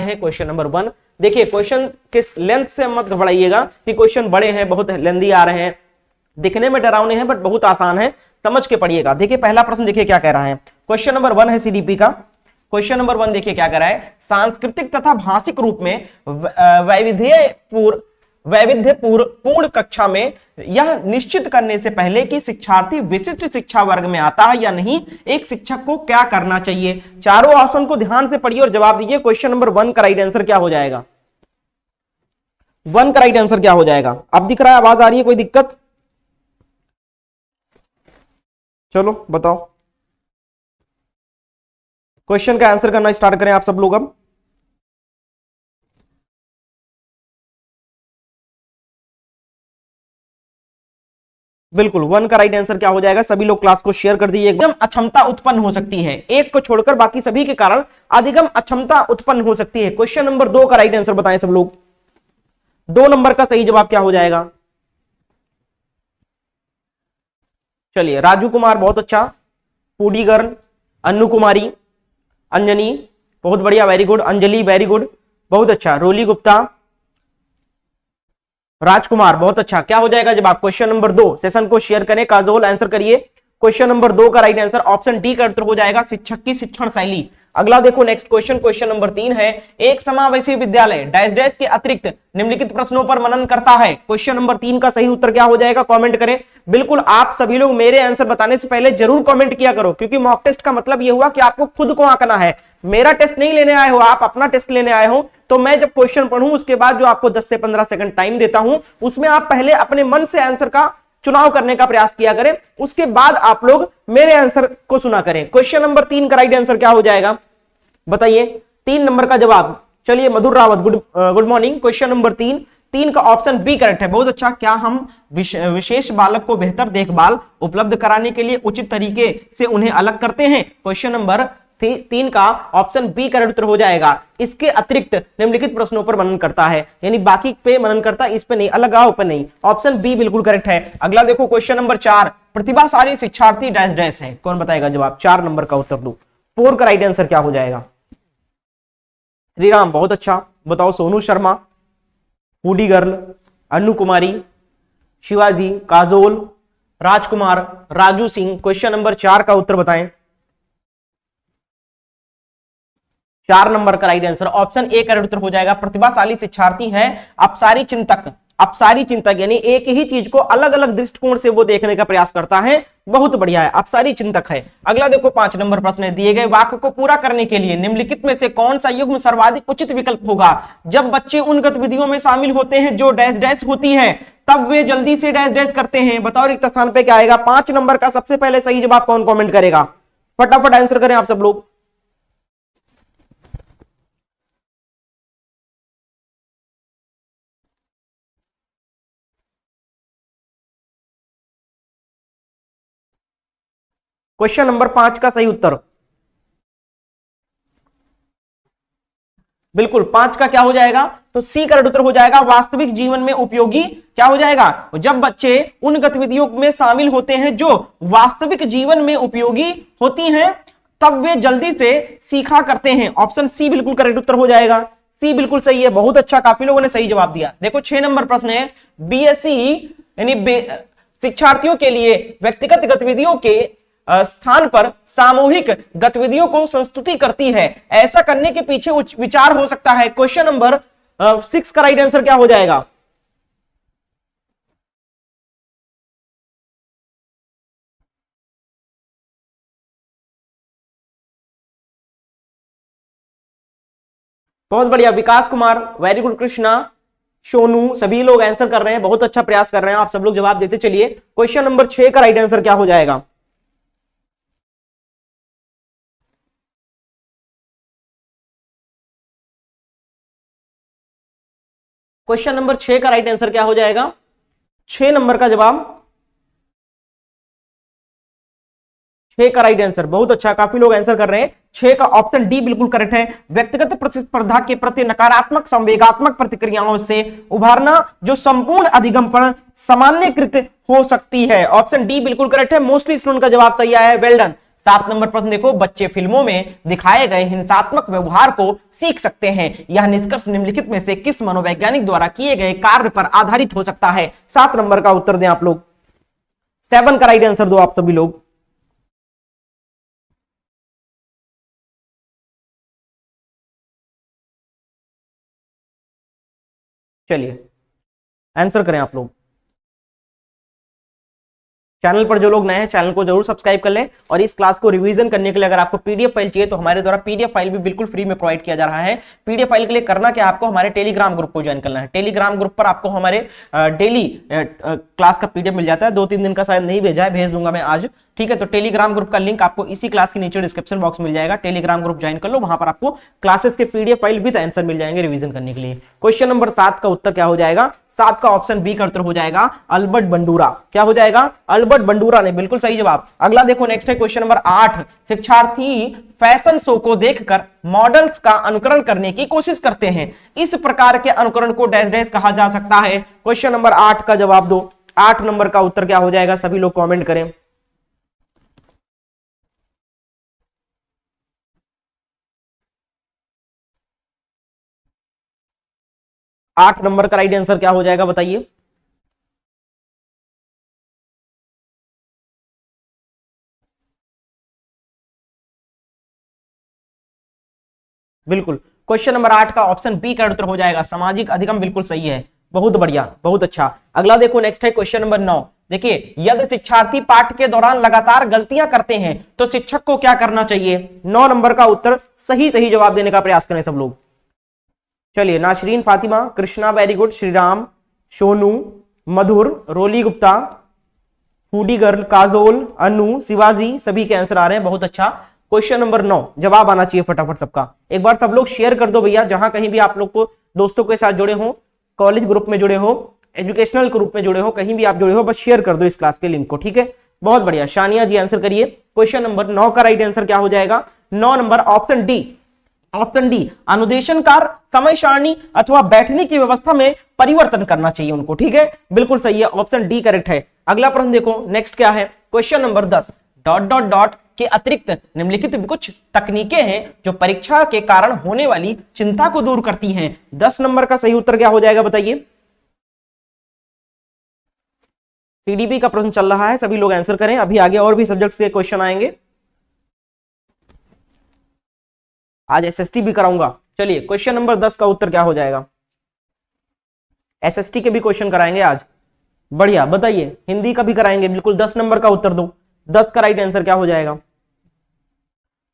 है question number 1। देखिए question के लेंथ से मत घबराइएगा कि क्वेश्चन बड़े हैं, बहुत लेंथी आ रहे हैं, दिखने में डरावने हैं बट बहुत आसान है, समझ के पढ़िएगा। देखिए पहला प्रश्न देखिए क्या कह रहा है, क्वेश्चन नंबर 1 है सीडीपी का। क्वेश्चन नंबर 1 देखिए क्या कह रहा है, सांस्कृतिक तथा भाषिक रूप में वैविध्यपूर्ण कक्षा में यह निश्चित करने से पहले कि शिक्षार्थी विशिष्ट शिक्षा वर्ग में आता है या नहीं, एक शिक्षक को क्या करना चाहिए। चारों ऑप्शन को ध्यान से पढ़िए और जवाब दीजिए। क्वेश्चन नंबर 1 का राइट आंसर क्या हो जाएगा, 1 का राइट आंसर क्या हो जाएगा। अब दिख रहा है, आवाज आ रही है, कोई दिक्कत? चलो बताओ, क्वेश्चन का आंसर करना स्टार्ट करें आप सब लोग। अब बिल्कुल 1 का राइट आंसर क्या हो जाएगा। सभी लोग क्लास को शेयर कर दीजिए। अधिगम अक्षमता उत्पन्न हो सकती है, एक को छोड़कर बाकी सभी के कारण अधिगम अक्षमता उत्पन्न हो सकती है। क्वेश्चन नंबर 2 का राइट आंसर बताएं सब लोग। 2 नंबर का सही जवाब क्या हो जाएगा। चलिए राजू कुमार बहुत अच्छा, पूडी गर्ल, अन्नू कुमारी, अंजनी बहुत बढ़िया, very good, Anjali very good, बहुत अच्छा, रोली गुप्ता, राजकुमार बहुत अच्छा। क्या हो जाएगा जवाब क्वेश्चन नंबर 2। सेशन को शेयर करें, काजोल आंसर करिए। क्वेश्चन नंबर 2 का राइट आंसर ऑप्शन डी का उत्तर हो जाएगा, शिक्षक की शिक्षण शैली। अगला देखो नेक्स्ट क्वेश्चन, क्वेश्चन नंबर 3 है, एक समावेशी विद्यालय डैश डैश के अतिरिक्त निम्नलिखित प्रश्नों पर मनन करता है। क्वेश्चन नंबर 3 का सही उत्तर क्या हो जाएगा, कमेंट करें। बिल्कुल आप सभी लोग मेरे आंसर बताने से पहले जरूर कमेंट किया करो, क्योंकि मॉक टेस्ट का मतलब यह हुआ कि आपको खुद को आंकना है। मेरा टेस्ट नहीं लेने आए हो, आप अपना टेस्ट लेने आए हो। तो मैं जब क्वेश्चन पढ़ूं उसके बाद जो आपको 10 से 15 सेकंड टाइम देता हूं, उसमें आप पहले अपने मन से आंसर का चुनाव करने का प्रयास किया करें, उसके बाद आप लोग मेरे आंसर को सुना करें। क्वेश्चन नंबर 3 का राइट आंसर क्या हो जाएगा बताइए, 3 नंबर का जवाब। चलिए Madhur Rawat good morning. Question number 3 का ऑप्शन बी करेक्ट है, बहुत अच्छा। क्या हम विशेष बालक को बेहतर देखभाल उपलब्ध कराने के लिए उचित तरीके से उन्हें अलग करते हैं। क्वेश्चन नंबर 3 का ऑप्शन बी करेक्ट उत्तर हो जाएगा। इसके अतिरिक्त निम्नलिखित प्रश्नों पर मनन करता है, यानी बाकी पे मनन करता है, इस पे नहीं, अलग आओ पे नहीं। ऑप्शन बी बिल्कुल करेक्ट है। अगला देखो क्वेश्चन नंबर 4, प्रतिभाशाली शिक्षार्थी डैश डैश है। कौन बताएगा जवाब, 4 नंबर का उत्तर दो। 4 का राइट आंसर क्या हो जाएगा। श्रीराम बहुत अच्छा, बताओ। Sonu Sharma, foodie girl, Annu Kumari, Shivaji, Kajol, Rajkumar, Raju Singh. Question number 4 का उत्तर बताएं। 4 नंबर का right answer option A correct उत्तर हो जाएगा। प्रतिभाशाली शिक्षार्थी है अपसारी चिंतक, अपसारी चिंतक यानी एक ही चीज को अलग अलग दृष्टिकोण से वो देखने का प्रयास करता है, बहुत बढ़िया है, अपसारी चिंतक है। अगला देखो 5 नंबर प्रश्न है, दिए गए वाक्य को पूरा करने के लिए निम्नलिखित में से कौन सा युग्म सर्वाधिक उचित विकल्प होगा। जब बच्चे उन गतिविधियों में शामिल होते हैं जो डैश डैश होती है, तब वे जल्दी से डैश डैश करते हैं। बताओ रिक्त स्थान पे क्या आएगा। 5 नंबर का सबसे पहले सही जवाब कौन कमेंट करेगा, फटाफट आंसर करें आप सब लोग। क्वेश्चन नंबर 5 का सही उत्तर बिल्कुल 5 का क्या हो जाएगा, तो सी करेक्ट उत्तर हो जाएगा। वास्तविक जीवन में उपयोगी क्या हो जाएगा, जब बच्चे उन गतिविधियों में शामिल होते हैं जो वास्तविक जीवन में उपयोगी होती हैं, तब वे जल्दी से सीखा करते हैं। ऑप्शन सी बिल्कुल करेक्ट उत्तर हो जाएगा। सी बिल्कुल सही है, बहुत अच्छा, काफी लोगों ने सही जवाब दिया। देखो 6 नंबर प्रश्न है, बीएससी यानी शिक्षार्थियों के लिए व्यक्तिगत गतिविधियों के स्थान पर सामूहिक गतिविधियों को संस्तुति करती है, ऐसा करने के पीछे विचार हो सकता है। क्वेश्चन नंबर 6 का राइट आंसर क्या हो जाएगा। बहुत बढ़िया, विकास कुमार वेरी गुड, कृष्णा, सोनू, सभी लोग आंसर कर रहे हैं, बहुत अच्छा प्रयास कर रहे हैं, आप सब लोग जवाब देते चलिए। क्वेश्चन नंबर 6 का राइट आंसर क्या हो जाएगा। क्वेश्चन नंबर 6 का राइट आंसर क्या हो जाएगा, 6 नंबर का जवाब, 6 का राइट आंसर, बहुत अच्छा, काफी लोग आंसर कर रहे हैं। 6 का ऑप्शन डी बिल्कुल करेक्ट है। व्यक्तिगत प्रतिस्पर्धा के प्रति नकारात्मक संवेगात्मक प्रतिक्रियाओं से उभारना जो संपूर्ण अधिगम पर सामान्यकृत हो सकती है। ऑप्शन डी बिल्कुल करेक्ट है। मोस्टली स्टूडेंट का जवाब सही आया है, वेल डन। 7 नंबर प्रश्न देखो, बच्चे फिल्मों में दिखाए गए हिंसात्मक व्यवहार को सीख सकते हैं, यह निष्कर्ष निम्नलिखित में से किस मनोवैज्ञानिक द्वारा किए गए कार्य पर आधारित हो सकता है? 7 नंबर का उत्तर दें आप लोग, 7 का राइट आंसर दो आप सभी लोग। चलिए आंसर करें आप लोग। चैनल पर जो लोग नए हैं चैनल को जरूर सब्सक्राइब कर लें, और इस क्लास को रिवीजन करने के लिए अगर आपको पीडीएफ फाइल चाहिए तो हमारे द्वारा पीडीएफ फाइल भी बिल्कुल फ्री में प्रोवाइड किया जा रहा है। पीडीएफ फाइल के लिए करना क्या, आपको हमारे टेलीग्राम ग्रुप को ज्वाइन करना है। टेलीग्राम ग्रुप पर आपको हमारे डेली क्लास का पीडीएफ मिल जाता है, 2-3 दिन का शायद नहीं भेजा है, भेज दूंगा मैं आज, ठीक है। तो टेलीग्राम ग्रुप का लिंक आपको इसी क्लास के नीचे डिस्क्रिप्शन बॉक्स में मिल जाएगा, टेलीग्राम ग्रुप ज्वाइन कर लो, वहां पर आपको क्लासेस के पीडीएफ फाइल विद आंसर मिल जाएंगे रिवीजन करने के लिए। क्वेश्चन नंबर 7 का उत्तर क्या हो जाएगा? 7 का ऑप्शन बी का उत्तर हो जाएगा अल्बर्ट बंडूरा। क्या हो जाएगा? अल्बर्ट बंडूरा ने बिल्कुल सही जवाब। अगला देखो नेक्स्ट है क्वेश्चन नंबर 8, शिक्षार्थी फैशन शो को देखकर मॉडल्स का अनुकरण करने की कोशिश करते हैं, इस प्रकार के अनुकरण को डैश डैश कहा जा सकता है? क्वेश्चन नंबर 8 का जवाब दो। 8 नंबर का उत्तर क्या हो जाएगा? सभी लोग कॉमेंट करें। 8 नंबर का राइट आंसर क्या हो जाएगा बताइए? बिल्कुल, क्वेश्चन नंबर 8 का ऑप्शन बी का उत्तर हो जाएगा सामाजिक अधिगम, बिल्कुल सही है, बहुत बढ़िया, बहुत अच्छा। अगला देखो नेक्स्ट है क्वेश्चन नंबर 9। देखिए, यदि शिक्षार्थी पाठ के दौरान लगातार गलतियां करते हैं तो शिक्षक को क्या करना चाहिए? 9 नंबर का उत्तर सही सही जवाब देने का प्रयास करें सब लोग। चलिए, नाशरीन फातिमा, कृष्णा वेरी गुड, श्रीराम, सोनू, मधुर, रोली गुप्ता, फूडी गर्ल, काजोल, अनु, शिवाजी, सभी के आंसर आ रहे हैं, बहुत अच्छा। क्वेश्चन नंबर 9 जवाब आना चाहिए फटाफट सबका। एक बार सब लोग शेयर कर दो भैया, जहां कहीं भी आप लोग को दोस्तों के साथ जुड़े हो, कॉलेज ग्रुप में जुड़े हो, एजुकेशनल ग्रुप में जुड़े हो, कहीं भी आप जुड़े हो, बस शेयर कर दो इस क्लास के लिंक को, ठीक है। बहुत बढ़िया, शानिया जी आंसर करिए। क्वेश्चन नंबर 9 का राइट आंसर क्या हो जाएगा? 9 number option D, option D, अनुदेशनकार समय सारणी अथवा बैठने की व्यवस्था में परिवर्तन करना चाहिए उनको, ठीक है, बिल्कुल सही है, ऑप्शन डी करेक्ट है। अगला प्रश्न देखो नेक्स्ट क्या है, question number 10, dot dot dot के अतिरिक्त निम्नलिखित कुछ तकनीकें हैं जो परीक्षा के कारण होने वाली चिंता को दूर करती हैं। 10 नंबर का सही उत्तर क्या हो जाएगा बताइए? सीडीपी का प्रश्न चल रहा है, सभी लोग आंसर करें, अभी आगे और भी सब्जेक्ट्स के क्वेश्चन आएंगे, आज एसएसटी भी कराऊंगा। चलिए, क्वेश्चन नंबर 10 का उत्तर क्या हो जाएगा? एसएसटी के भी क्वेश्चन कराएंगे आज, बढ़िया, बताइए, हिंदी का भी कराएंगे, बिल्कुल। 10 नंबर का उत्तर दो, 10 का राइट आंसर क्या हो जाएगा?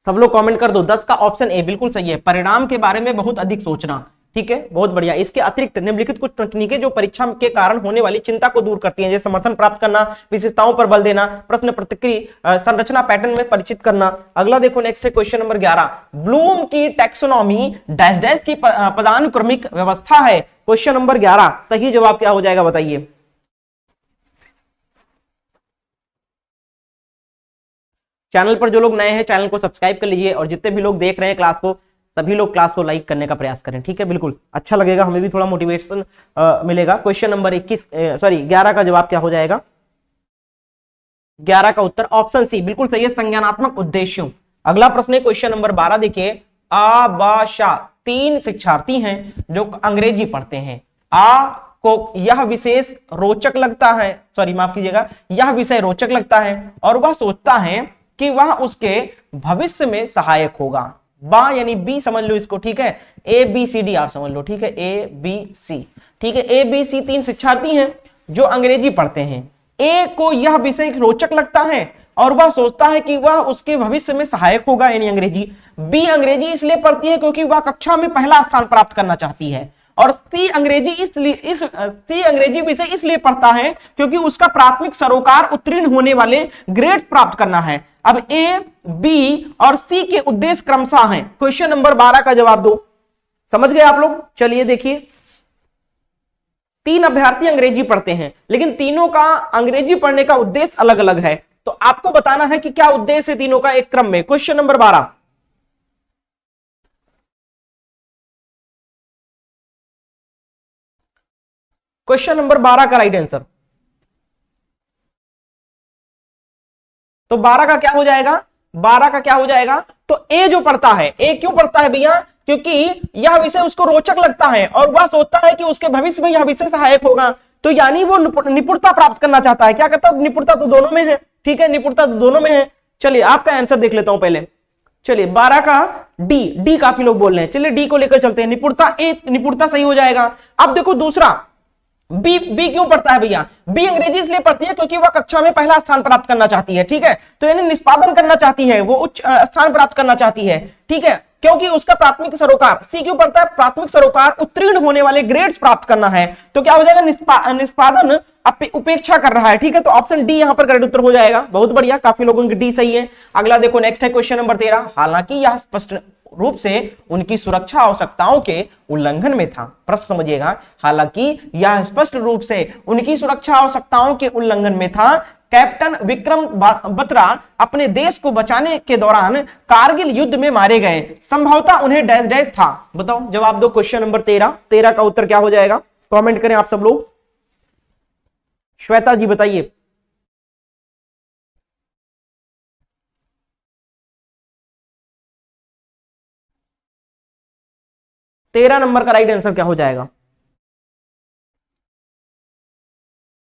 सब लोग कमेंट कर दो। 10 का ऑप्शन ए बिल्कुल सही है, परिणाम के बारे में बहुत अधिक सोचना, ठीक है, बहुत बढ़िया। इसके अतिरिक्त निम्नलिखित कुछ तकनीकें जो परीक्षा के कारण होने वाली चिंता को दूर करती हैं, जैसे समर्थन प्राप्त करना, विशेषताओं पर बल देना, प्रश्न प्रतिक्रिया संरचना पैटर्न में परिचित करना। अगला देखो नेक्स्ट है क्वेश्चन नंबर 11, ब्लूम की टैक्सोनॉमी डैश डैश की पदानुक्रमिक व्यवस्था है। क्वेश्चन नंबर 11 सही जवाब क्या हो जाएगा बताइए? चैनल पर जो लोग नए हैं चैनल को सब्सक्राइब कर लीजिए, और जितने भी लोग देख रहे हैं क्लास को, सभी लोग क्लास को लाइक करने का प्रयास करें, ठीक है, बिल्कुल अच्छा लगेगा, हमें भी थोड़ा मोटिवेशन मिलेगा। क्वेश्चन नंबर 11 का जवाब क्या हो जाएगा? 11 का उत्तर ऑप्शन सी बिल्कुल सही है, संज्ञानात्मक उद्देश्यों। अगला प्रश्न है क्वेश्चन नंबर 12, देखिए, आबाशा 3 शिक्षार्थी हैं जो अंग्रेजी पढ़ते हैं। आ को यह विशेष रोचक लगता है, सॉरी माफ कीजिएगा, यह विषय रोचक लगता है और वह सोचता है कि वह उसके भविष्य में सहायक होगा। बा यानी बी समझ लो इसको, ठीक है, ए बी सी डी आप समझ लो, ठीक है, ए बी सी, ठीक है, ए बी सी 3 शिक्षार्थी हैं जो अंग्रेजी पढ़ते हैं। ए को यह विषय रोचक लगता है और वह सोचता है कि वह उसके भविष्य में सहायक होगा, यानी अंग्रेजी। बी अंग्रेजी इसलिए पढ़ती है क्योंकि वह कक्षा में पहला स्थान प्राप्त करना चाहती है, और सी अंग्रेजी विषय इसलिए पढ़ता है क्योंकि उसका प्राथमिक सरोकार उत्तीर्ण होने वाले ग्रेड्स प्राप्त करना है। अब ए, बी और सी के उद्देश्य क्रमशः हैं। क्वेश्चन नंबर 12 का जवाब दो। समझ गए आप लोग? चलिए देखिए, 3 अभ्यर्थी अंग्रेजी पढ़ते हैं, लेकिन तीनों का अंग्रेजी पढ़ने का उद्देश्य अलग अलग है, तो आपको बताना है कि क्या उद्देश्य है तीनों का एक क्रम में। क्वेश्चन नंबर 12, क्वेश्चन नंबर 12 का राइट आंसर, तो 12 का क्या हो जाएगा? 12 का क्या हो जाएगा? तो ए जो पढ़ता है, ए क्यों पढ़ता है भैया? क्योंकि यह विषय उसको रोचक लगता है और वह सोचता है कि उसके भविष्य में यह विषय सहायक होगा। तो यानी वो निपुणता प्राप्त करना चाहता है। क्या कहता है? निपुणता तो दोनों में है, ठीक है, निपुणता तो दोनों में है। चलिए आपका आंसर देख लेता हूं पहले। चलिए 12 का डी काफी लोग बोल रहे हैं, चलिए डी को लेकर चलते हैं। निपुणता, ए निपुणता सही हो जाएगा। अब देखो दूसरा बी क्यों पढ़ता है भैया? बी अंग्रेजी इसलिए पढ़ती है क्योंकि वह कक्षा में पहला स्थान प्राप्त करना चाहती है, ठीक है, तो यानी निष्पादन करना चाहती है, वो उच्च स्थान प्राप्त करना चाहती है, ठीक है, क्योंकि उसका प्राथमिक सरोकार। सी क्यों पढ़ता है? प्राथमिक सरोकार उत्तीर्ण होने वाले ग्रेड्स प्राप्त करना है, तो क्या हो जाएगा? निष्पादन उपेक्षा कर रहा है, ठीक है, तो ऑप्शन डी यहां पर करेक्ट उत्तर हो जाएगा। बहुत बढ़िया, काफी लोगों की डी सही है। अगला देखो, नेक्स्ट है क्वेश्चन नंबर 13। हालांकि यह स्पष्ट रूप से उनकी सुरक्षा आवश्यकताओं के उल्लंघन में था। प्रश्न समझिएगा, हालांकि यह स्पष्ट रूप से उनकी सुरक्षा आवश्यकताओं के उल्लंघन में था। कैप्टन विक्रम बत्रा अपने देश को बचाने के दौरान कारगिल युद्ध में मारे गए। संभवतः उन्हें डैश डैश था। बताओ जवाब दो। क्वेश्चन नंबर 13 का उत्तर क्या हो जाएगा? कमेंट करें आप सब लोग। श्वेता जी बताइए। तेरह नंबर का राइट आंसर क्या हो जाएगा?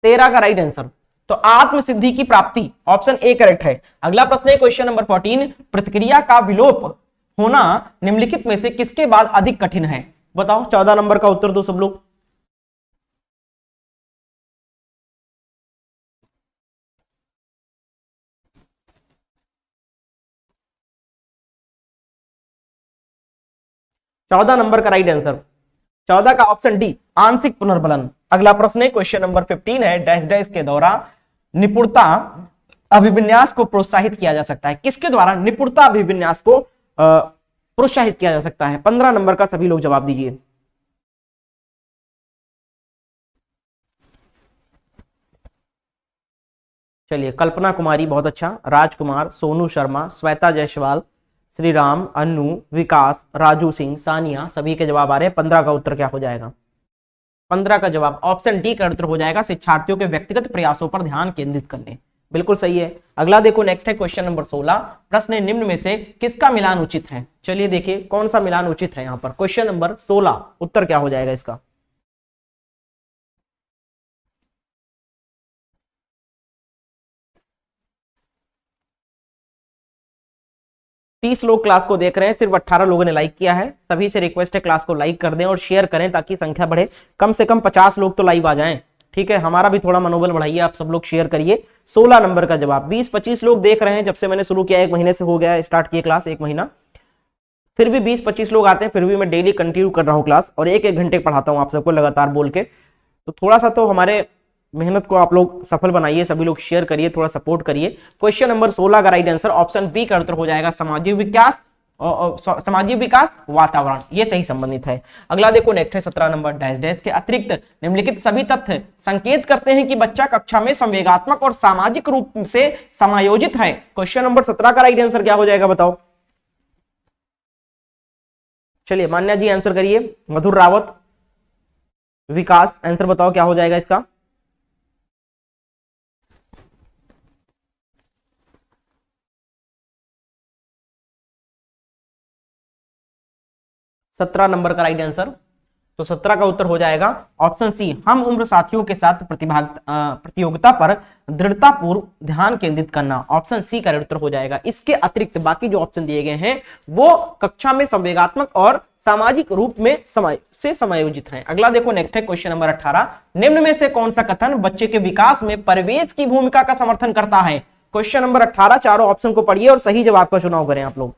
13 का राइट आंसर तो आत्मसिद्धि की प्राप्ति, ऑप्शन ए करेक्ट है। अगला प्रश्न है क्वेश्चन नंबर 14। प्रतिक्रिया का विलोप होना निम्नलिखित में से किसके बाद अधिक कठिन है? बताओ 14 नंबर का उत्तर दो सब लोग। चौदह नंबर का राइट आंसर 14 का ऑप्शन डी आंशिक पुनर्बलन। अगला प्रश्न है क्वेश्चन नंबर 15 है। डैश डैश के द्वारा निपुणता अभिविन्यास को प्रोत्साहित किया जा सकता है। किसके द्वारा निपुणता अभिविन्यास को प्रोत्साहित किया जा सकता है? 15 नंबर का सभी लोग जवाब दीजिए। चलिए कल्पना कुमारी बहुत अच्छा, राजकुमार, सोनू शर्मा, श्वेता जायसवाल, श्री राम, अन्नू, विकास, राजू सिंह, सानिया, सभी के जवाब आ रहे हैं। 15 का उत्तर क्या हो जाएगा? 15 का जवाब ऑप्शन डी का उत्तर हो जाएगा, शिक्षार्थियों के व्यक्तिगत प्रयासों पर ध्यान केंद्रित करने। बिल्कुल सही है। अगला देखो, नेक्स्ट है क्वेश्चन नंबर 16। प्रश्न है निम्न में से किसका मिलान उचित है? चलिए देखिए कौन सा मिलान उचित है यहाँ पर। क्वेश्चन नंबर 16 उत्तर क्या हो जाएगा इसका? तीस लोग क्लास को देख रहे हैं, सिर्फ 18 लोगों ने लाइक किया है। सभी से रिक्वेस्ट है क्लास को लाइक कर दें और शेयर करें ताकि संख्या बढ़े। कम से कम 50 लोग तो लाइव आ जाएं, ठीक है, हमारा भी थोड़ा मनोबल बढ़ाइए। आप सब लोग शेयर करिए। 16 नंबर का जवाब। 20-25 लोग देख रहे हैं जब से मैंने शुरू किया, 1 महीने से हो गया स्टार्ट किए क्लास, 1 महीना, फिर भी 20-25 लोग आते हैं। फिर भी मैं डेली कंटिन्यू कर रहा हूँ क्लास और 1-1 घंटे पढ़ाता हूँ आप सबको लगातार बोल के। तो थोड़ा सा तो हमारे मेहनत को आप लोग सफल बनाइए, सभी लोग शेयर करिए, थोड़ा सपोर्ट करिए। क्वेश्चन नंबर 16 का राइट आंसर ऑप्शन बी का उत्तर हो जाएगा, सामाजिक विकास, सामाजिक विकास, वातावरण, ये सही संबंधित है। अगला देखो, नेक्स्ट है 17 नंबर। डैश डैश के अतिरिक्त निम्नलिखित सभी तथ्य संकेत करते हैं कि बच्चा कक्षा में संवेगात्मक और सामाजिक रूप से समायोजित है। क्वेश्चन नंबर 17 का राइट आंसर क्या हो जाएगा? बताओ। चलिए मान्या जी आंसर करिए। मधुर रावत, विकास, आंसर बताओ क्या हो जाएगा इसका? 17 नंबर का राइट आंसर तो 17 का उत्तर हो जाएगा ऑप्शन सी, हम उम्र साथियों के साथ प्रतियोगिता पर दृढ़तापूर्व ध्यान केंद्रित करना। ऑप्शन सी का उत्तर हो जाएगा। इसके अतिरिक्त बाकी जो ऑप्शन दिए गए हैं वो कक्षा में संवेगात्मक और सामाजिक रूप में समायोजित है। अगला देखो, नेक्स्ट है क्वेश्चन नंबर 18। निम्न में से कौन सा कथन बच्चे के विकास में परिवेश की भूमिका का समर्थन करता है? क्वेश्चन नंबर 18, चारों ऑप्शन को पढ़िए और सही जवाब का चुनाव करें आप लोग।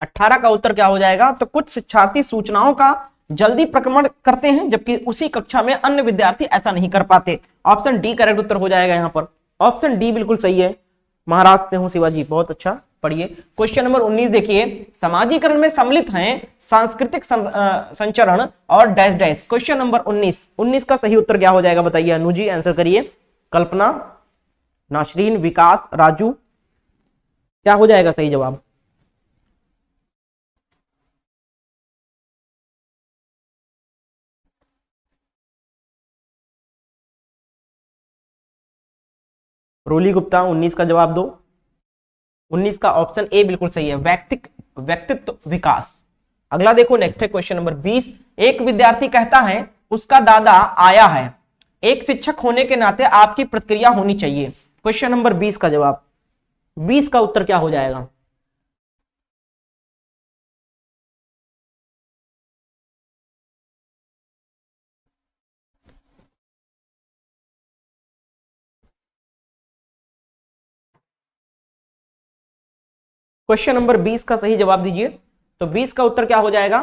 अठारह का उत्तर क्या हो जाएगा? तो कुछ शिक्षार्थी सूचनाओं का जल्दी प्रक्रमण करते हैं जबकि उसी कक्षा में अन्य विद्यार्थी ऐसा नहीं कर पाते। ऑप्शन डी करेक्ट उत्तर हो जाएगा यहाँ पर। ऑप्शन डी बिल्कुल सही है। महाराष्ट्र से हूं शिवाजी, बहुत अच्छा, पढ़िए। क्वेश्चन नंबर 19 देखिए, समाजीकरण में सम्मिलित हैं सांस्कृतिक संचरण और डैश डैश। क्वेश्चन नंबर 19 का सही उत्तर क्या हो जाएगा बताइए? अनुजी आंसर करिए। कल्पना, नासरीन, विकास, राजू, क्या हो जाएगा सही जवाब? रोली गुप्ता 19 का जवाब दो। 19 का ऑप्शन ए बिल्कुल सही है, व्यक्तित्व विकास। अगला देखो, नेक्स्ट है क्वेश्चन नंबर 20। एक विद्यार्थी कहता है उसका दादा आया है। एक शिक्षक होने के नाते आपकी प्रतिक्रिया होनी चाहिए। क्वेश्चन नंबर 20 का जवाब, 20 का उत्तर क्या हो जाएगा? क्वेश्चन नंबर 20 का सही जवाब दीजिए। तो 20 का उत्तर क्या हो जाएगा?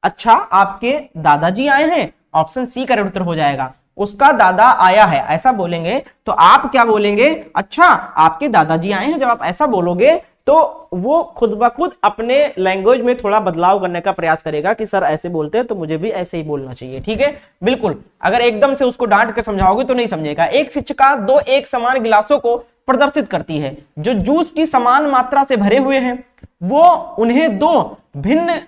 अच्छा, आपके दादाजी आए हैं, ऑप्शन सी करेक्ट उत्तर हो जाएगा। उसका दादा आया है ऐसा बोलेंगे तो आप क्या बोलेंगे? अच्छा, आपके दादाजी आए हैं। जब आप ऐसा बोलोगे तो वो खुद ब खुद अपने लैंग्वेज में थोड़ा बदलाव करने का प्रयास करेगा कि सर ऐसे बोलते हैं तो मुझे भी ऐसे ही बोलना चाहिए। ठीक है, बिल्कुल। अगर एकदम से उसको डांट के समझाओगे तो नहीं समझेगा। एक शिक्षिका दो एक समान गिलासों को प्रदर्शित करती है जो जूस की समान मात्रा से भरे हुए हैं। वो उन्हें दो भिन्न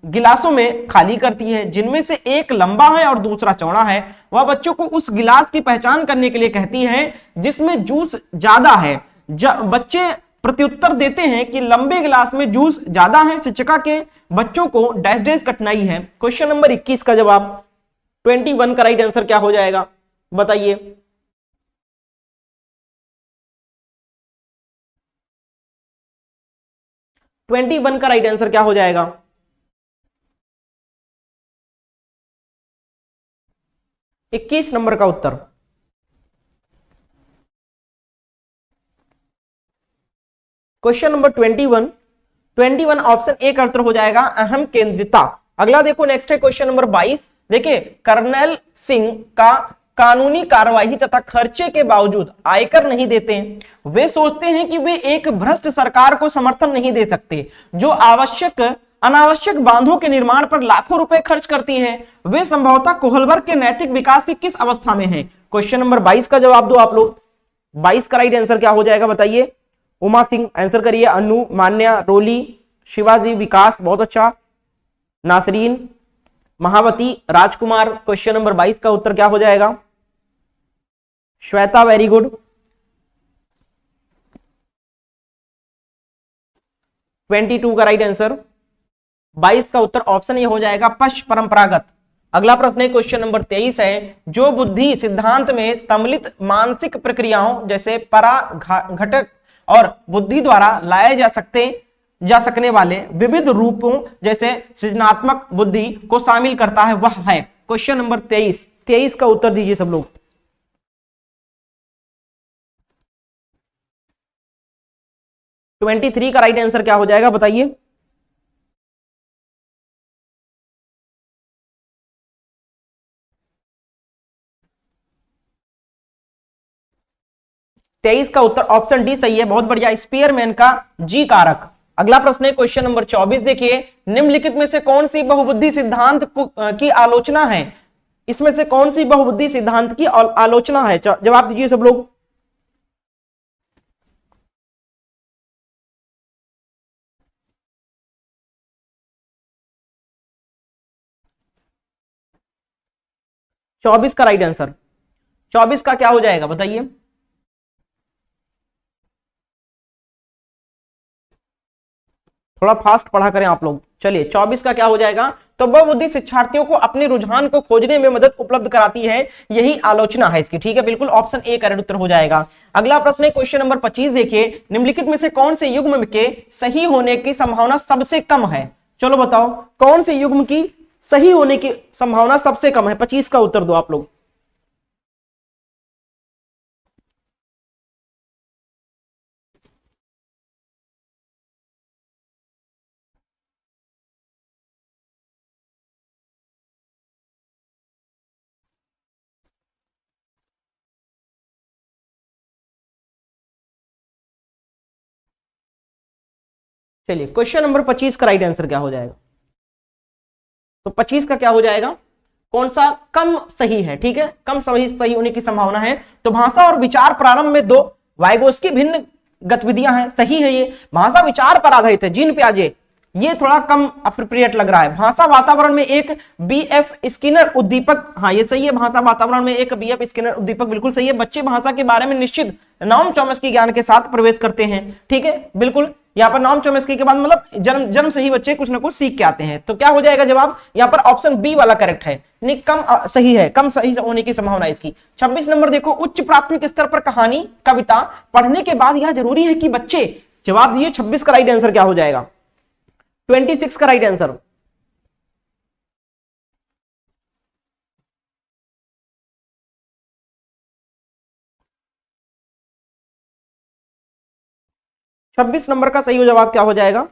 गिलासों में खाली करती है, जिनमें से एक लंबा है और दूसरा चौड़ा है। वह बच्चों को उस गिलास की पहचान करने के लिए कहती है जिसमें जूस ज्यादा है। बच्चे प्रत्युत्तर देते हैं कि लंबे गिलास में जूस ज्यादा है। शिक्षिका के बच्चों को डैश डैश कठिनाई है। क्वेश्चन नंबर 21 का जवाब, 21 का राइट आंसर क्या हो जाएगा बताइए? ट्वेंटी वन का राइट आंसर क्या हो जाएगा? इक्कीस नंबर का उत्तर। क्वेश्चन नंबर 21 ऑप्शन ए का उत्तर हो जाएगा, अहम केंद्रिता। अगला देखो, नेक्स्ट है क्वेश्चन नंबर 22। देखिए, कर्नल सिंह का कानूनी कार्यवाही तथा खर्चे के बावजूद आयकर नहीं देते। वे सोचते हैं कि वे एक भ्रष्ट सरकार को समर्थन नहीं दे सकते जो अनावश्यक बांधों के निर्माण पर लाखों रुपए खर्च करती है। वे संभवतः कोहलबर के नैतिक विकास की किस अवस्था में है? क्वेश्चन नंबर 22 का जवाब दो आप लोग। 22 का राइट आंसर क्या हो जाएगा बताइए? उमा सिंह आंसर करिए, अनु, मान्या, रोली, शिवाजी, विकास, बहुत अच्छा, नासरीन, महावती, राजकुमार। क्वेश्चन नंबर 22 का उत्तर क्या हो जाएगा? Shweta, very good. 22 का राइट आंसर, 22 का उत्तर ऑप्शन ये हो जाएगा, पश्च परंपरागत। अगला प्रश्न है क्वेश्चन नंबर 23 है, जो बुद्धि सिद्धांत में सम्मिलित मानसिक प्रक्रियाओं जैसे परा घटक और बुद्धि द्वारा लाए जा सकने वाले विविध रूपों जैसे सृजनात्मक बुद्धि को शामिल करता है, वह है? क्वेश्चन नंबर 23 का उत्तर दीजिए सब लोग। ट्वेंटी थ्री का राइट आंसर क्या हो जाएगा बताइए? तेईस का उत्तर ऑप्शन डी सही है, बहुत बढ़िया, स्पीयरमैन का जी कारक। अगला प्रश्न है क्वेश्चन नंबर 24। देखिए, निम्नलिखित में से कौन सी बहुबुद्धि सिद्धांत की आलोचना है? इसमें से कौन सी बहुबुद्धि सिद्धांत की आलोचना है? जवाब दीजिए सब लोग। चौबीस का राइट आंसर, 24 का क्या हो जाएगा बताइए? थोड़ा फास्ट पढ़ा करें आप लोग। चलिए, 24 का क्या हो जाएगा? तो बहुबुद्धि शिक्षार्थियों को अपने रुझान को खोजने में मदद उपलब्ध कराती है, यही आलोचना है इसकी। ठीक है, बिल्कुल ऑप्शन ए करेक्ट उत्तर हो जाएगा। अगला प्रश्न है क्वेश्चन नंबर 25। देखिए, निम्नलिखित में से कौन से युग्म के सही होने की संभावना सबसे कम है? चलो बताओ, कौन से युग्म की सही होने की संभावना सबसे कम है? 25 का उत्तर दो आप लोग। चलिए, क्वेश्चन नंबर 25 का राइट आंसर क्या हो जाएगा? तो 25 का क्या हो जाएगा? कौन सा कम सही है, ठीक है, कम सही होने की संभावना है। तो भाषा और विचार प्रारंभ में दो वाइगोस्की भिन्न गतिविधियां हैं, सही है ये। भाषा विचार पर आधारित है, जीन पियाजे, ये थोड़ा कम अप्रोप्रिएट लग रहा है। भाषा वातावरण में एक बीएफ स्किनर उद्दीपक, हाँ ये सही है, भाषा वातावरण में एक बीएफ स्किनर उद्दीपक बिल्कुल सही है। बच्चे भाषा के बारे में निश्चित नॉम चॉम्स्की ज्ञान के साथ प्रवेश करते हैं, ठीक है, बिल्कुल। यहाँ पर नॉम चॉम्स्की के बाद मतलब जन्म से ही बच्चे कुछ ना कुछ सीख के आते हैं। तो क्या हो जाएगा जवाब, यहाँ पर ऑप्शन बी वाला करेक्ट है, नहीं कम सही है, कम सही होने की संभावना है इसकी। 26 नंबर देखो, उच्च प्राथमिक स्तर पर कहानी कविता पढ़ने के बाद यह जरूरी है कि बच्चे, जवाब दिए 26 का राइट आंसर क्या हो जाएगा, 26 का राइट आंसर। छब्बीस नंबर का सही जवाब क्या हो जाएगा,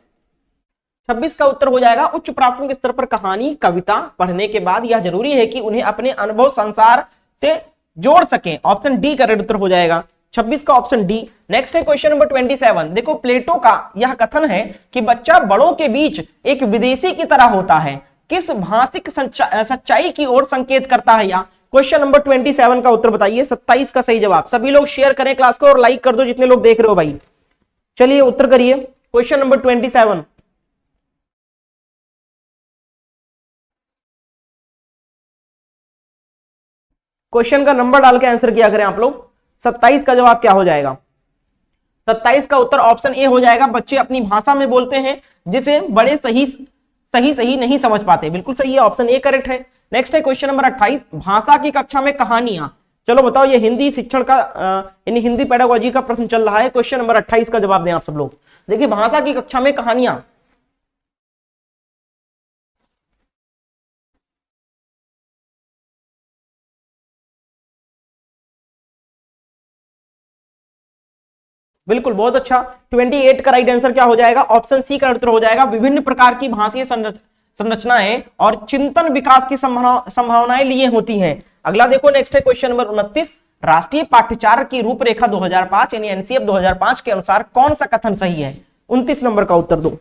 26 का उत्तर हो जाएगा उच्च प्राथमिक स्तर पर कहानी कविता पढ़ने के बाद यह जरूरी है कि उन्हें अपने अनुभव संसार से जोड़ सकें। ऑप्शन डी करेक्ट उत्तर हो जाएगा 26 का, ऑप्शन डी। नेक्स्ट है क्वेश्चन नंबर 27। देखो प्लेटो का यह कथन है कि बच्चा बड़ों के बीच एक विदेशी की तरह होता है, किस भाषिक सच्चाई की ओर संकेत करता है या। क्वेश्चन नंबर 27 का उत्तर बताइए, 27 का सही जवाब। सभी लोग शेयर करें क्लास को और लाइक कर दो जितने लोग देख रहे हो भाई। चलिए उत्तर करिए क्वेश्चन नंबर 27। क्वेश्चन का नंबर डाल के आंसर किया करें आप लोग। 27 का जवाब क्या हो जाएगा, 27 का उत्तर ऑप्शन ए हो जाएगा। बच्चे अपनी भाषा में बोलते हैं जिसे बड़े सही नहीं समझ पाते, बिल्कुल सही है, ऑप्शन ए करेक्ट है। नेक्स्ट है क्वेश्चन नंबर 28। भाषा की कक्षा में कहानियां, चलो बताओ, ये हिंदी शिक्षण का यानी हिंदी पेडागोजी का प्रश्न चल रहा है। क्वेश्चन नंबर 28 का जवाब दें आप सब लोग। देखिए भाषा की कक्षा में कहानियां, बिल्कुल बहुत अच्छा। 28 का राइट आंसर क्या हो जाएगा, ऑप्शन सी का उत्तर हो जाएगा। विभिन्न प्रकार की भाषीय संरचनाएं और चिंतन विकास की संभावनाएं लिए होती हैं। अगला देखो नेक्स्ट है क्वेश्चन नंबर 29। राष्ट्रीय पाठ्यचर्या की रूपरेखा 2005 यानी एनसीएफ 2005 के अनुसार कौन सा कथन सही है। 29 नंबर का उत्तर दो।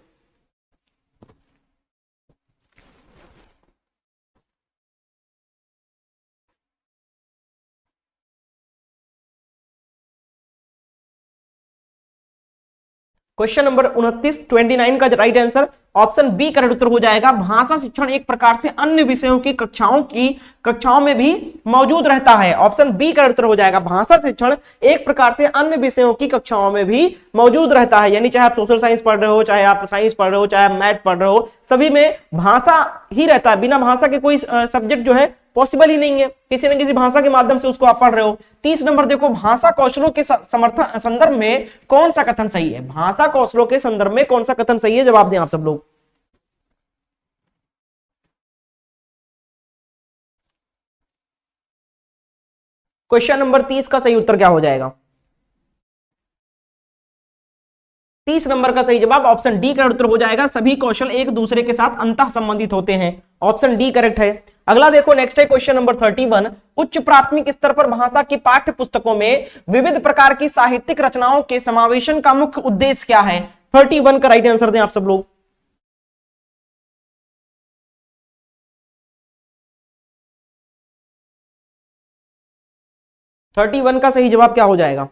क्वेश्चन नंबर 29 का right answer option B correct उत्तर हो जाएगा। भाषा शिक्षण एक प्रकार से अन्य विषयों की कक्षाओं में भी मौजूद रहता है। ऑप्शन बी करेक्ट उत्तर हो जाएगा। भाषा शिक्षण एक प्रकार से अन्य विषयों की कक्षाओं में भी मौजूद रहता है, यानी चाहे आप सोशल साइंस पढ़ रहे हो, चाहे आप साइंस पढ़ रहे हो, चाहे आप मैथ पढ़ रहे हो, सभी में भाषा ही रहता है। बिना भाषा के कोई सब्जेक्ट जो है पॉसिबल ही नहीं है, किसी न किसी भाषा के माध्यम से उसको आप पढ़ रहे हो। 30 नंबर देखो, भाषा कौशलों के संदर्भ में कौन सा कथन सही है। भाषा कौशलों के संदर्भ में कौन सा कथन सही है, जवाब दें आप सब लोग। क्वेश्चन नंबर 30 का सही उत्तर क्या हो जाएगा, 30 नंबर का सही जवाब ऑप्शन डी करेक्ट उत्तर हो जाएगा। सभी कौशल एक दूसरे के साथ अंतः संबंधित होते हैं, ऑप्शन डी करेक्ट है। अगला देखो नेक्स्ट है क्वेश्चन नंबर 31। उच्च प्राथमिक स्तर पर भाषा की पाठ्य पुस्तकों में विविध प्रकार की साहित्यिक रचनाओं के समावेशन का मुख्य उद्देश्य क्या है। 31 का राइट आंसर दें आप सब लोग। थर्टी वन का सही जवाब क्या हो जाएगा,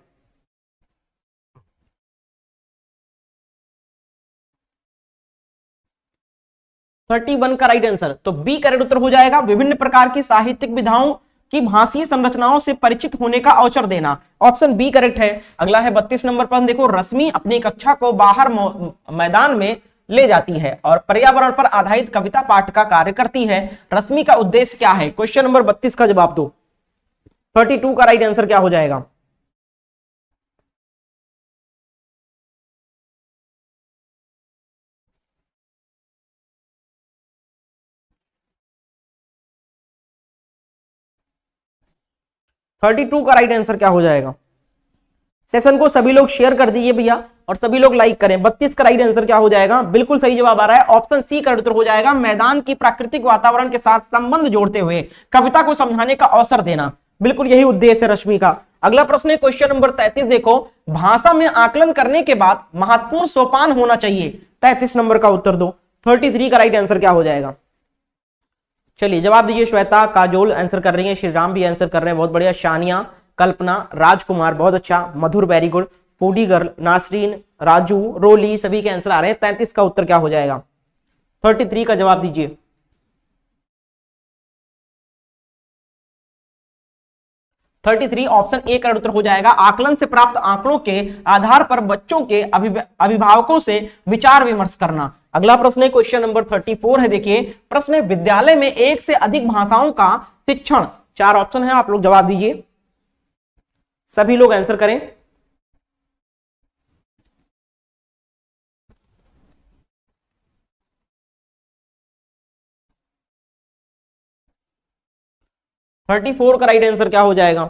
31 का राइट आंसर तो बी करेक्ट उत्तर हो जाएगा। विभिन्न प्रकार की साहित्यिक विधाओं की भाषीय संरचनाओं से परिचित होने का अवसर देना, ऑप्शन बी करेक्ट है। अगला है 32 नंबर पर देखो, रश्मि अपनी कक्षा को बाहर मैदान में ले जाती है और पर्यावरण पर आधारित कविता पाठ का कार्य करती है। रश्मि का उद्देश्य क्या है। क्वेश्चन नंबर 32 का जवाब दो। 32 का राइट आंसर क्या हो जाएगा, थर्टी टू का राइट आंसर क्या हो जाएगा। सेशन को सभी लोग शेयर कर दीजिए भैया और सभी लोग लाइक करें। 32 का राइट आंसर क्या हो जाएगा, बिल्कुल सही जवाब आ रहा है, ऑप्शन सी का उत्तर हो जाएगा। मैदान की प्राकृतिक वातावरण के साथ संबंध जोड़ते हुए कविता को समझाने का अवसर देना, बिल्कुल यही उद्देश्य है रश्मि का। अगला प्रश्न है क्वेश्चन नंबर 33 देखो, भाषा में आकलन करने के बाद महत्वपूर्ण सोपान होना चाहिए। 33 नंबर का उत्तर दो। 33 का राइट आंसर क्या हो जाएगा, चलिए जवाब दीजिए। श्वेता, काजोल आंसर कर रही है, श्री राम भी आंसर कर रहे हैं, बहुत बढ़िया। शानिया, कल्पना, राजकुमार बहुत अच्छा, Madhur very good, foodie girl, Nasreen, Raju, Roli सभी के आंसर आ रहे हैं। 33 का उत्तर क्या हो जाएगा? 33 का जवाब दीजिए। 33 ऑप्शन ए का उत्तर हो जाएगा। आकलन से प्राप्त आंकड़ों के आधार पर बच्चों के अभिभावकों से विचार विमर्श करना। अगला प्रश्न है क्वेश्चन नंबर 34 है। देखिए प्रश्न है, विद्यालय में एक से अधिक भाषाओं का शिक्षण। 4 ऑप्शन है, आप लोग जवाब दीजिए, सभी लोग आंसर करें। थर्टी फोर का राइट आंसर क्या हो जाएगा?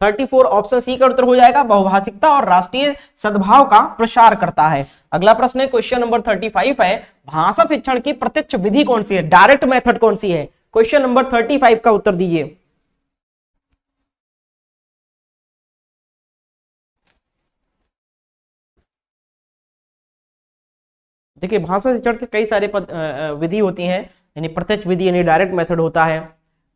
34 ऑप्शन सी का उत्तर हो जाएगा। बहुभाषिकता और राष्ट्रीय सद्भाव का प्रसार करता है। अगला प्रश्न है क्वेश्चन नंबर 35 है, भाषा शिक्षण की प्रत्यक्ष विधि कौन सी है? डायरेक्ट मेथड कौन सी है? क्वेश्चन नंबर 35 का उत्तर दीजिए। देखिए भाषा शिक्षण के कई सारे विधि होती हैं, यानी प्रत्यक्ष विधि यानी डायरेक्ट मेथड होता है,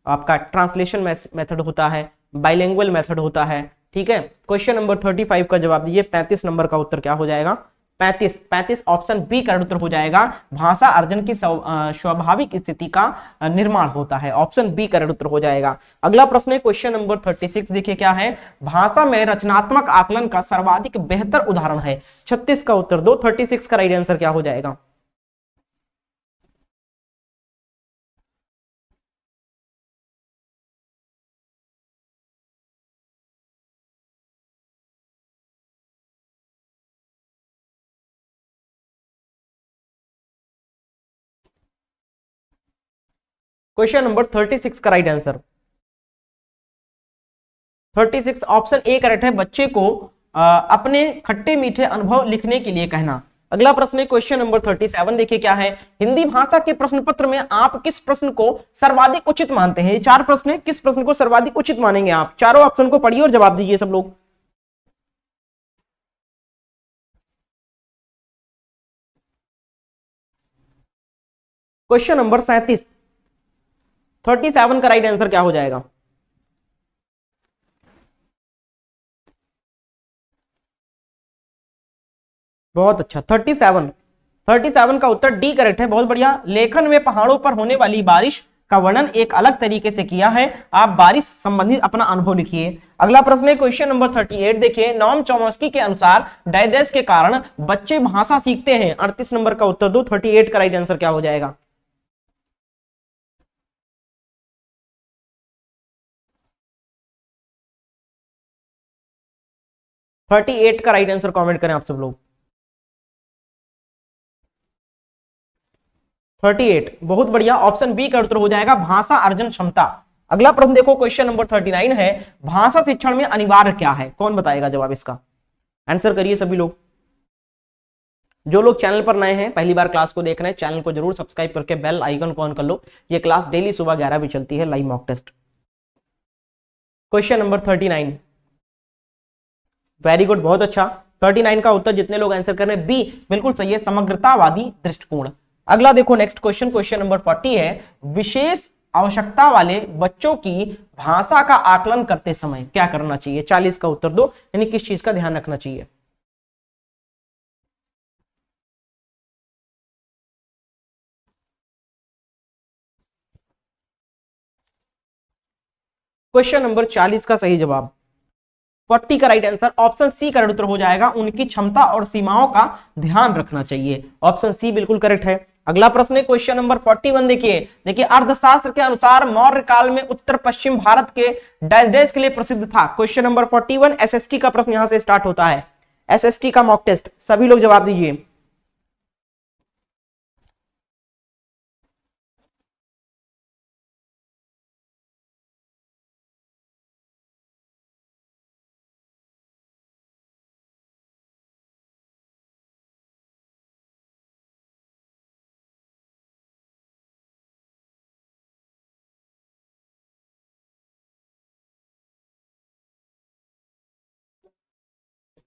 आपका ट्रांसलेशन मेथड होता है, बाइलिंगुअल मेथड होता है। ठीक है, क्वेश्चन नंबर 35 का जवाब दीजिए। 35 नंबर का उत्तर क्या हो जाएगा? 35 ऑप्शन बी का उत्तर हो जाएगा। भाषा अर्जन की स्वाभाविक स्थिति का निर्माण होता है, ऑप्शन बी का उत्तर हो जाएगा। अगला प्रश्न है क्वेश्चन नंबर 36, देखिए क्या है, भाषा में रचनात्मक आकलन का सर्वाधिक बेहतर उदाहरण है। 36 का उत्तर दो। 36 का राइट आंसर क्या हो जाएगा? क्वेश्चन नंबर 36 का right answer 36 option A correct है। बच्चे को अपने खट्टे मीठे अनुभव लिखने के लिए कहना। अगला प्रश्न है क्वेश्चन नंबर 37, देखिए क्या है, हिंदी भाषा के प्रश्न पत्र में आप किस प्रश्न को सर्वाधिक उचित मानते हैं? ये 4 प्रश्न है, किस प्रश्न को सर्वाधिक उचित मानेंगे आप? चारों ऑप्शन को पढ़िए और जवाब दीजिए सब लोग। क्वेश्चन नंबर 37, 37 का राइट आंसर क्या हो जाएगा? बहुत अच्छा, 37 का उत्तर डी करेक्ट है, बहुत बढ़िया। लेखन में पहाड़ों पर होने वाली बारिश का वर्णन एक अलग तरीके से किया है, आप बारिश संबंधित अपना अनुभव लिखिए। अगला प्रश्न है क्वेश्चन नंबर 38, देखिए नॉम चॉम्स्की के अनुसार डायडेस के कारण बच्चे भाषा सीखते हैं। 38 नंबर का उत्तर दो। 38 का राइट आंसर क्या हो जाएगा? थर्टी एट का राइट आंसर कमेंट करें आप सब लोग। 38 बहुत बढ़िया, ऑप्शन बी का उत्तर हो जाएगा भाषा अर्जन क्षमता। अगला प्रश्न देखो क्वेश्चन नंबर 39 है, भाषा शिक्षण में अनिवार्य क्या है? कौन बताएगा जवाब इसका? आंसर करिए सभी लोग। जो लोग चैनल पर नए हैं, पहली बार क्लास को देख रहे हैं, चैनल को जरूर सब्सक्राइब करके बेल आइकन को ऑन कर लो। ये क्लास डेली सुबह 11 बजे चलती है, live mock test. Question number 39, very good, बहुत अच्छा। 39 का उत्तर जितने लोग आंसर कर रहे हैं बी बिल्कुल सही है, समग्रतावादी दृष्टिकोण। अगला देखो नेक्स्ट क्वेश्चन, क्वेश्चन नंबर 40 है, विशेष आवश्यकता वाले बच्चों की भाषा का आकलन करते समय क्या करना चाहिए? 40 का उत्तर दो, यानी किस चीज का ध्यान रखना चाहिए? क्वेश्चन नंबर 40 का सही जवाब 40 का राइट आंसर ऑप्शन सी का उत्तर हो जाएगा, उनकी क्षमता और सीमाओं का ध्यान रखना चाहिए, ऑप्शन सी बिल्कुल करेक्ट है। अगला प्रश्न है क्वेश्चन नंबर 41, देखिए अर्थशास्त्र के अनुसार मौर्य काल में उत्तर पश्चिम भारत के डैश डैश के लिए प्रसिद्ध था। क्वेश्चन नंबर 41 एसएसटी का प्रश्न यहां से स्टार्ट होता है, एसएसटी का मॉक टेस्ट, सभी लोग जवाब दीजिए।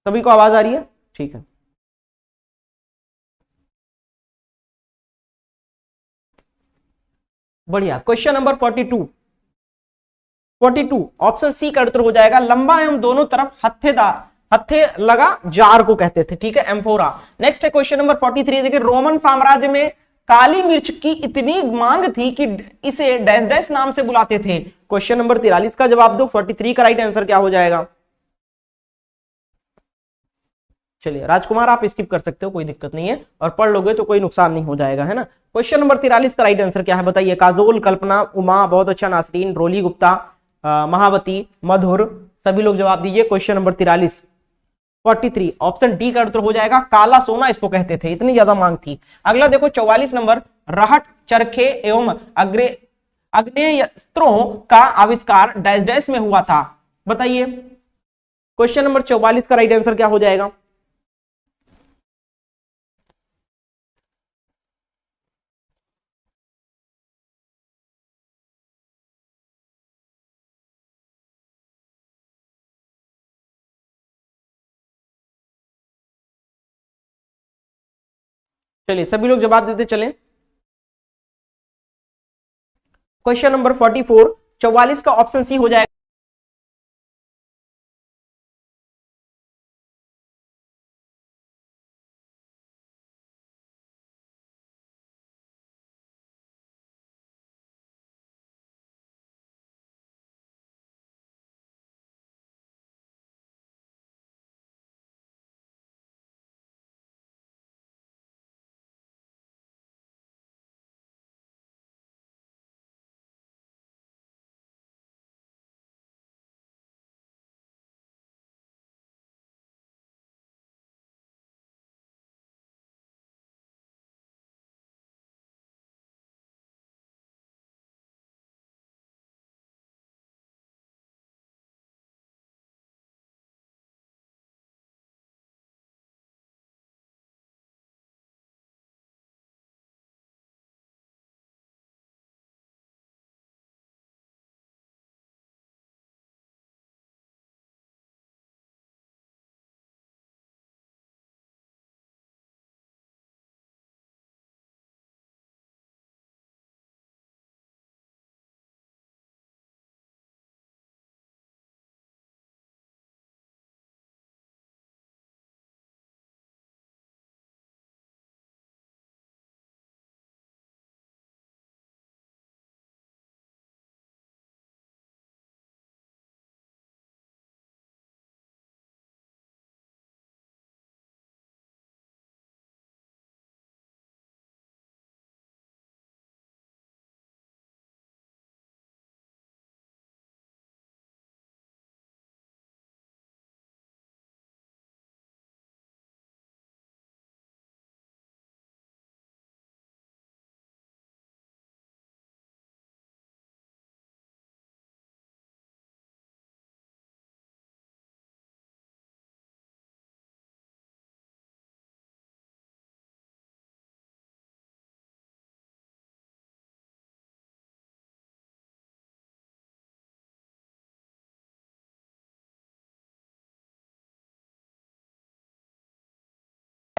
सभी को आवाज आ रही है? ठीक है, बढ़िया। क्वेश्चन नंबर 42, 42 ऑप्शन सी का उत्तर हो जाएगा लंबा एवं दोनों तरफ हत्थेदार, हत्थे लगा जार को कहते थे, ठीक है, एम्फोरा। नेक्स्ट है क्वेश्चन नंबर 43, देखिए रोमन साम्राज्य में काली मिर्च की इतनी मांग थी कि इसे डैश डैश नाम से बुलाते थे। क्वेश्चन नंबर 43 का जवाब दो। 43 का राइट आंसर क्या हो जाएगा? चलिए राजकुमार आप स्किप कर सकते हो, कोई दिक्कत नहीं है, और पढ़ लोगे तो कोई नुकसान नहीं हो जाएगा, है ना। क्वेश्चन नंबर 43 का राइट आंसर क्या है बताइए? काजोल, कल्पना, उमा, बहुत अच्छा, नासरीन, रोली गुप्ता, महावती, मधुर, सभी लोग जवाब दीजिए। क्वेश्चन नंबर 43, 43 ऑप्शन डी का उत्तर हो जाएगा काला सोना इसको कहते थे, इतनी ज्यादा मांग थी। अगला देखो 44 नंबर, रहट, चरखे एवं आग्नेयास्त्रों का आविष्कार डैश डैश में हुआ था, बताइए। क्वेश्चन नंबर 44 का राइट आंसर क्या हो जाएगा? चलिए सभी लोग जवाब देते चलें। क्वेश्चन नंबर 44, 44 का ऑप्शन सी हो जाएगा।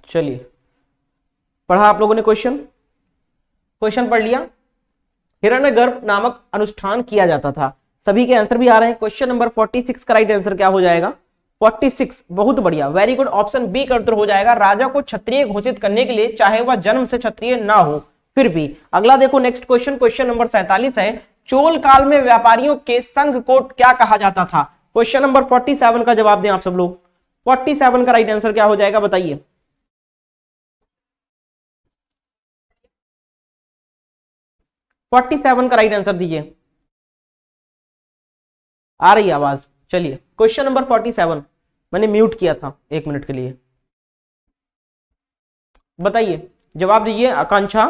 चलिए पढ़ा आप लोगों ने क्वेश्चन? क्वेश्चन पढ़ लिया? हिरण्यगर्भ नामक अनुष्ठान किया जाता था, सभी के आंसर भी आ रहे हैं। क्वेश्चन नंबर 46 का राइट आंसर क्या हो जाएगा? 46, बहुत बढ़िया, वेरी गुड, ऑप्शन बी का उत्तर हो जाएगा राजा को क्षत्रिय घोषित करने के लिए, चाहे वह जन्म से क्षत्रिय ना हो फिर भी। अगला देखो नेक्स्ट क्वेश्चन, क्वेश्चन नंबर 47 है, चोल काल में व्यापारियों के संघ को क्या कहा जाता था? क्वेश्चन नंबर 47 का जवाब दें आप सब लोग। 47 का राइट आंसर क्या हो जाएगा बताइए? 47 का राइट आंसर दीजिए, आ रही आवाज? चलिए क्वेश्चन नंबर 47, मैंने म्यूट किया था 1 मिनट के लिए, बताइए, जवाब दीजिए। आकांक्षा,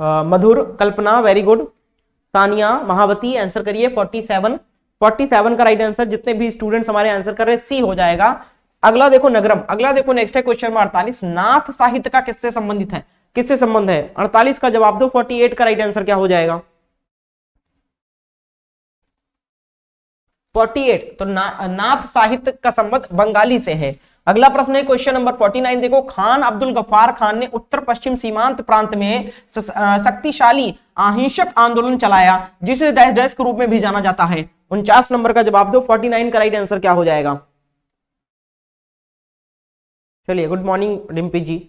मधुर, कल्पना, very good, Sania, Mahavati, answer करिए। 47, 47 का राइट आंसर, जितने भी स्टूडेंट्स हमारे आंसर कर रहे हैं सी हो जाएगा। अगला देखो नगरम, अगला देखो नेक्स्ट है क्वेश्चन नंबर 48, नाथ साहित्य का किससे संबंधित है, किससे संबंध है? 48 का जवाब दो। 48 का राइट आंसर क्या हो जाएगा? 48, तो नाथ साहित्य का संबंध बंगाली से है। अगला प्रश्न है क्वेश्चन नंबर 49, देखो खान अब्दुल गफ्फार खान ने उत्तर पश्चिम सीमांत प्रांत में शक्तिशाली अहिंसक आंदोलन चलाया जिसे डैश डैश के रूप में भी जाना जाता है। 49 नंबर का जवाब दो। 49 का राइट आंसर क्या हो जाएगा? चलिए, गुड मॉर्निंग डिम्पी जी,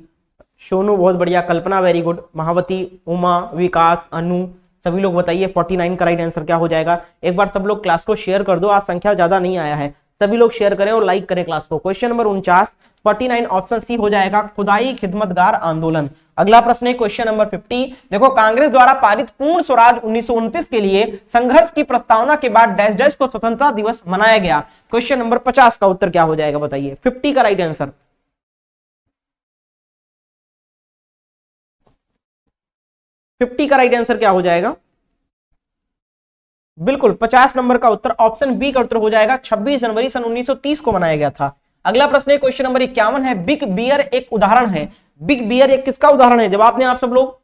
सोनू बहुत बढ़िया, कल्पना वेरी गुड, महावती, उमा, विकास, अनु, सभी लोग बताइए 49 का राइट आंसर क्या हो जाएगा। एक बार सब लोग क्लास को शेयर कर दो, आज संख्या ज्यादा नहीं आया है, सभी लोग शेयर करें और लाइक करें क्लास को। क्वेश्चन नंबर 49 49 ऑप्शन सी हो जाएगा, खुदाई खिदमतगार आंदोलन। अगला प्रश्न है क्वेश्चन नंबर 50, देखो कांग्रेस द्वारा पारित पूर्ण स्वराज 1929 के लिए संघर्ष की प्रस्तावना के बाद डैश डैश को स्वतंत्रता दिवस मनाया गया। क्वेश्चन नंबर 50 का उत्तर क्या हो जाएगा बताइए। 50 का राइट आंसर, 50 का राइट आंसर क्या हो जाएगा? बिल्कुल 50 नंबर का उत्तर ऑप्शन बी का उत्तर हो जाएगा, 26 जनवरी सन 1930 को मनाया गया था। अगला प्रश्न है क्वेश्चन नंबर 51 है, बिग बियर एक उदाहरण है। बिग बियर एक किसका उदाहरण है? जवाब दें आप सब लोग।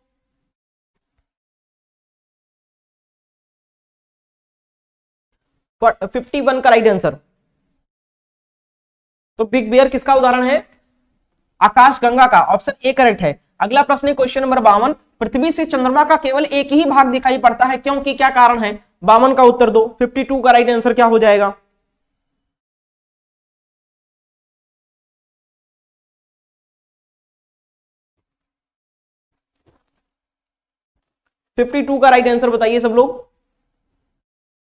पर 51 का राइट आंसर, तो बिग बियर किसका उदाहरण है? आकाश गंगा का, ऑप्शन ए करेक्ट है। अगला प्रश्न है क्वेश्चन नंबर 52, पृथ्वी से चंद्रमा का केवल एक ही भाग दिखाई पड़ता है क्योंकि क्या कारण है? 52 का उत्तर दो। 52 का राइट आंसर क्या हो जाएगा? फिफ्टी टू का राइट आंसर बताइए सब लोग।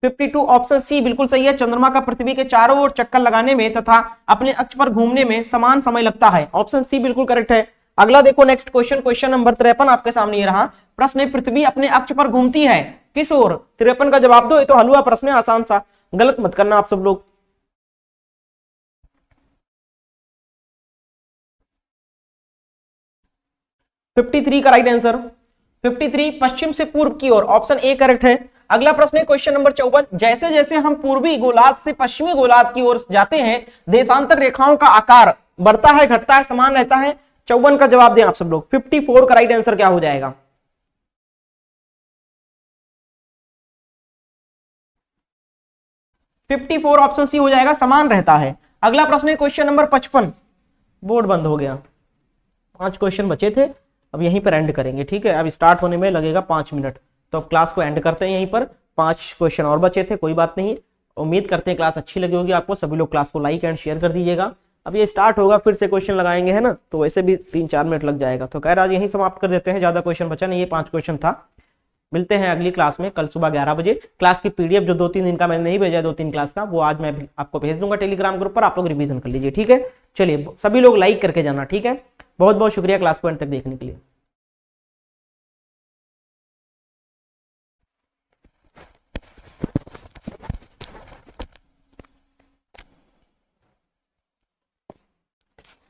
52 ऑप्शन सी बिल्कुल सही है, चंद्रमा का पृथ्वी के चारों ओर चक्कर लगाने में तथा अपने अक्ष पर घूमने में समान समय लगता है। ऑप्शन सी बिल्कुल करेक्ट है। अगला देखो नेक्स्ट क्वेश्चन, क्वेश्चन नंबर 53 आपके सामने ये रहा। प्रश्न है, पृथ्वी अपने अक्ष पर घूमती है किस ओर? 53 का जवाब दो। ये तो हलवा प्रश्न है, आसान सा, गलत मत करना आप सब लोग। फिफ्टी थ्री का राइट आंसर, 53 पश्चिम से पूर्व की ओर, ऑप्शन ए करेक्ट है। अगला प्रश्न है क्वेश्चन नंबर 54, जैसे जैसे हम पूर्वी गोलार्ध से पश्चिमी गोलार्ध की ओर जाते हैं देशांतर रेखाओं का आकार बढ़ता है घटता है समान रहता है? 54 का जवाब दें आप सब लोग। 54 का राइट आंसर क्या हो जाएगा? 54 ऑप्शन सी हो जाएगा, समान रहता है। अगला प्रश्न है क्वेश्चन नंबर 55, बोर्ड बंद हो गया, 5 क्वेश्चन बचे थे, अब यहीं पर एंड करेंगे, ठीक है। अब स्टार्ट होने में लगेगा 5 मिनट, तो अब क्लास को एंड करते हैं यहीं पर। 5 क्वेश्चन और बचे थे, कोई बात नहीं। उम्मीद करते हैं क्लास अच्छी लगी होगी आपको, सभी लोग क्लास को लाइक एंड शेयर कर दीजिएगा। अब ये स्टार्ट होगा, फिर से क्वेश्चन लगाएंगे, है ना, तो वैसे भी 3-4 मिनट लग जाएगा। तो खैर आज यहीं समाप्त कर देते हैं, ज्यादा क्वेश्चन बचा नहीं, ये 5 क्वेश्चन था। मिलते हैं अगली क्लास में कल सुबह 11 बजे। क्लास की पीडीएफ जो 2-3 दिन का मैंने नहीं भेजा है, 2-3 क्लास का, वो आज मैं आपको भेज दूंगा टेलीग्राम ग्रुप पर, आप लोग रिवीजन कर लीजिए, ठीक है। चलिए सभी लोग लाइक करके जाना, ठीक है। बहुत बहुत शुक्रिया क्लास को एंड तक देखने के लिए।